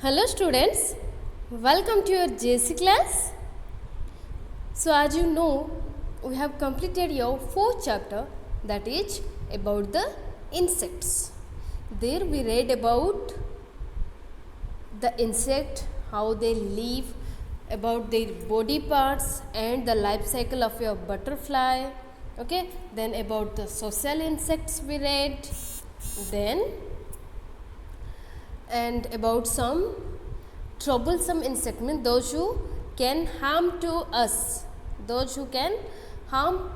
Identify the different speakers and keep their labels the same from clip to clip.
Speaker 1: Hello students, welcome to your JC class. So as you know, we have completed your fourth chapter, that is about the insects. There we read about the insect, how they live, about their body parts and the life cycle of your butterfly. Okay, then about the social insects we read, then and about some troublesome insect, means those who can harm to us, those who can harm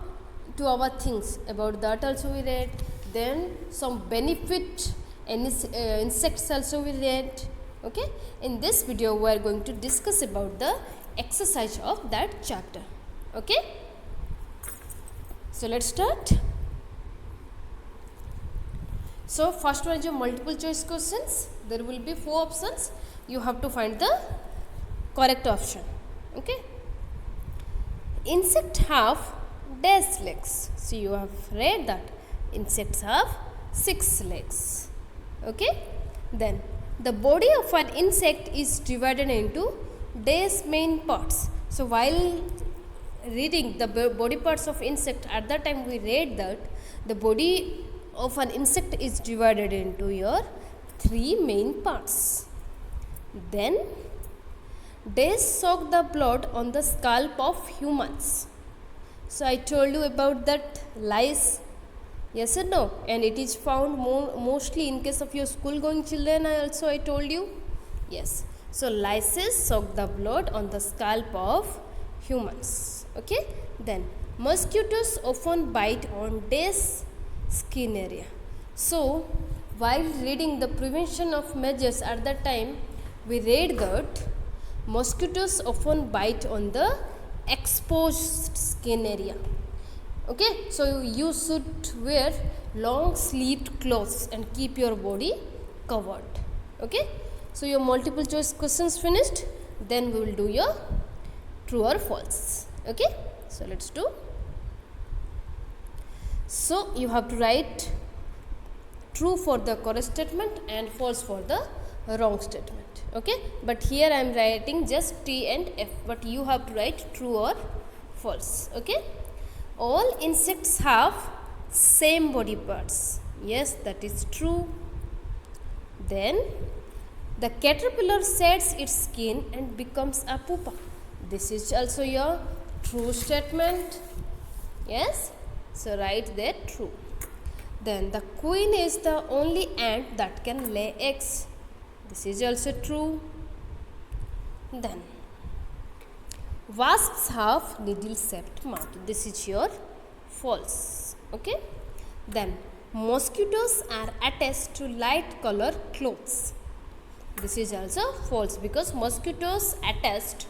Speaker 1: to our things. About that also we read. Then some benefit insects also we read. Okay, in this video we are going to discuss about the exercise of that chapter. Okay, so let's start. So first one is your multiple choice questions. There will be 4 options. You have to find the correct option. Okay. Insects have dash legs. So you have read that insects have 6 legs. Okay. Then the body of an insect is divided into dash main parts. So while reading the body parts of insect, at that time we read that the body of an insect is divided into your 3 main parts. Then they soak the blood on the scalp of humans. So I told you about that lice, yes or no? And it is found mostly in case of your school going children. I told you, yes. So lices soak the blood on the scalp of humans. Okay. Then mosquitoes often bite on dash skin area. So while reading the prevention of measures, at that time we read that mosquitoes often bite on the exposed skin area. Okay, so you should wear long sleeved clothes and keep your body covered. Okay, so your multiple choice questions finished. Then we will do your true or false. Okay, so let's do. So you have to write true for the correct statement and false for the wrong statement. Okay, but here I am writing just T and F, but you have to write true or false. Okay, all insects have same body parts. Yes, that is true. Then the caterpillar sheds its skin and becomes a pupa. This is also your true statement. Yes, so write that true. Then the queen is the only ant that can lay eggs. This is also true. Then wasps have needle shaped mouth. This is your false. Okay. Then mosquitoes are attached to light color clothes. This is also false because mosquitoes attached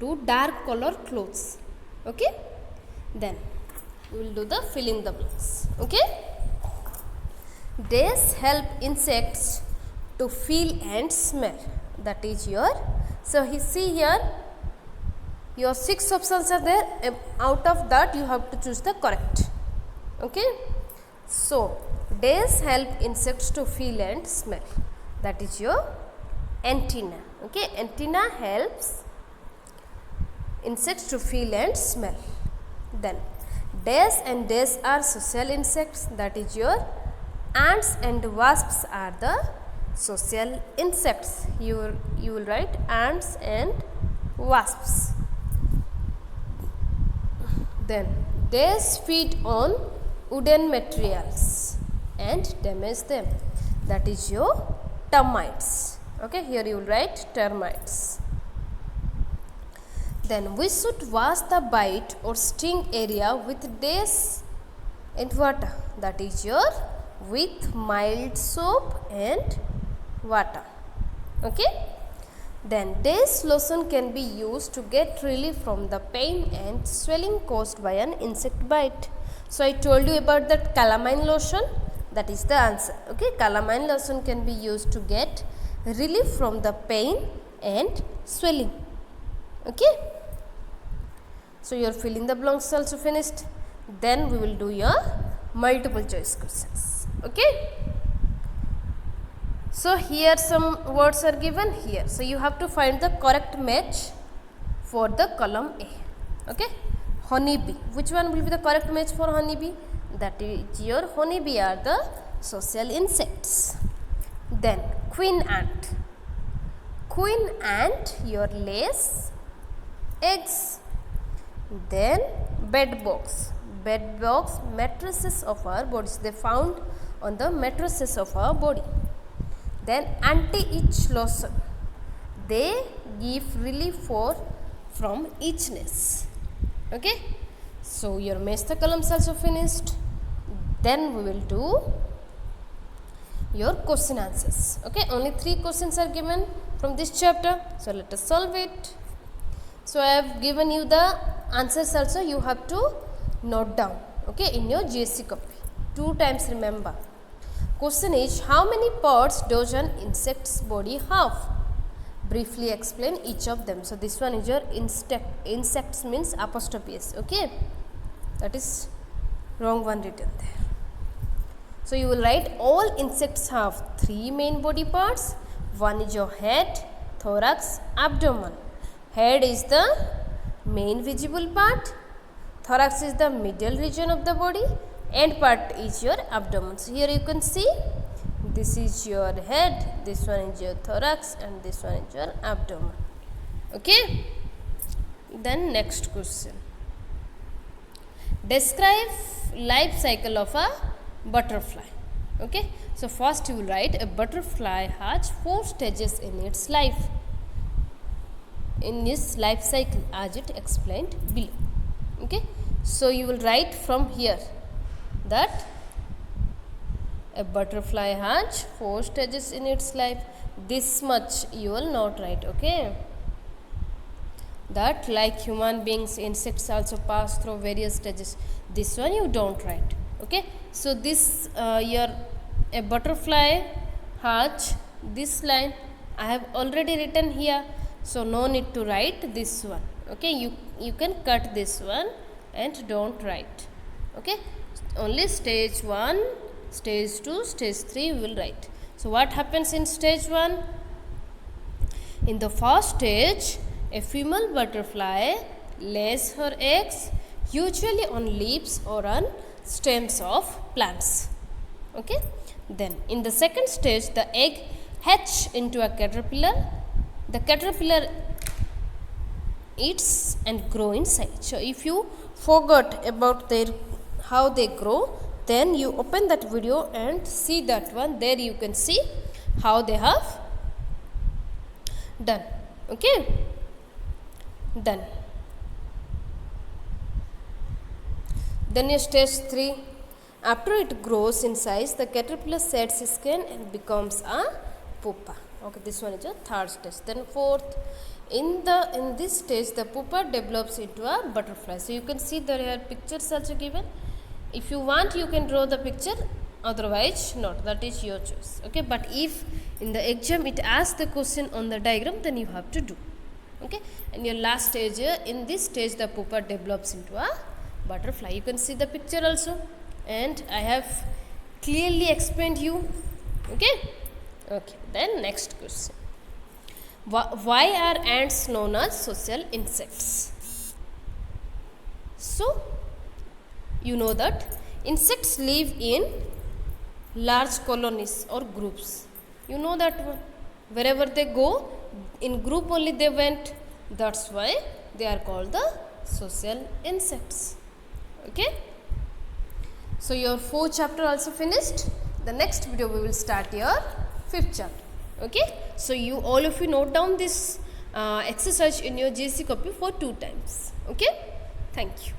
Speaker 1: to dark color clothes. Okay. Then we will do the fill in the blanks. Okay. Days help insects to feel and smell. That is your. So see here, your 6 options are there. Out of that you have to choose the correct. Okay. So days help insects to feel and smell. That is your antenna. Okay. Antenna helps insects to feel and smell. Then days and days are social insects. That is your ants and wasps are the social insects. You will write ants and wasps. Then they feed on wooden materials and damage them. That is your termites. Okay, here you will write termites. Then we should wash the bite or sting area with dash and water. That is your with mild soap and water. Okay. Then dash lotion can be used to get relief from the pain and swelling caused by an insect bite. So I told you about that calamine lotion. That is the answer. Okay. Calamine lotion can be used to get relief from the pain and swelling. Okay. So your fill in the blanks also finished. Then we will do your multiple choice questions. Okay. So here some words are given here, so you have to find the correct match for the column A. Okay, honeybee, which one will be the correct match for honeybee? That is your honeybee are the social insects. Then queen ant, queen ant your lays eggs. Then bed box, bed box mattresses of our bodies, they found on the mattresses of our body. Then anti-itch lotion, they give relief from itchiness. Okay, so your match the columns also finished. Then we will do your question answers. Okay, only 3 questions are given from this chapter, so let us solve it. So I have given you the answers also, you have to note down, okay, in your GSC copy 2 times. Remember, question is, how many parts does an insect's body have? Briefly explain each of them. So this one is your insects means apostrophe s. Okay, that is wrong one written there. So you will write all insects have 3 main body parts. One is your head, thorax, abdomen. Head is the main visible part, thorax is the middle region of the body, end part is your abdomen. So here you can see, this is your head, this one is your thorax, and this one is your abdomen. Okay, then next question, describe life cycle of a butterfly. Okay, so first you will write, a butterfly has 4 stages in its life, in its life cycle as it explained below. Okay, so you will write from here that a butterfly has 4 stages in its life. This much you will not write. Okay, that like human beings, insects also pass through various stages, this one you don't write. Okay, so this your a butterfly has this line I have already written here, so no need to write this one. Okay, you can cut this one and don't write. Okay, only stage 1, stage 2, stage 3 you will write. So what happens in stage 1? In the first stage, a female butterfly lays her eggs usually on leaves or on stems of plants. Okay, then in the second stage, the egg hatch into a caterpillar. The caterpillar eats and grow in size. So if you forgot about how they grow, then you open that video and see that one. There you can see how they have done. Okay, done. Then your stage 3, after it grows in size, the caterpillar sheds its skin and becomes a pupa. Okay, this one is a third stage. Then fourth, in this stage the pupa develops into a butterfly. So you can see there are pictures also given. If you want, you can draw the picture, otherwise not, that is your choice. Okay, but if in the exam it asks the question on the diagram, then you have to do. Okay, and your last stage, in this stage the pupa develops into a butterfly. You can see the picture also, and I have clearly explained you. Okay, okay, then next question, why are ants known as social insects? So you know that insects live in large colonies or groups. You know that wherever they go, in group only they went, that's why they are called the social insects. Okay, so your 4th chapter also finished. The next video we will start your 5th chapter. Okay, so you all of you note down this exercise in your GSC copy for 2 times. Okay, thank you.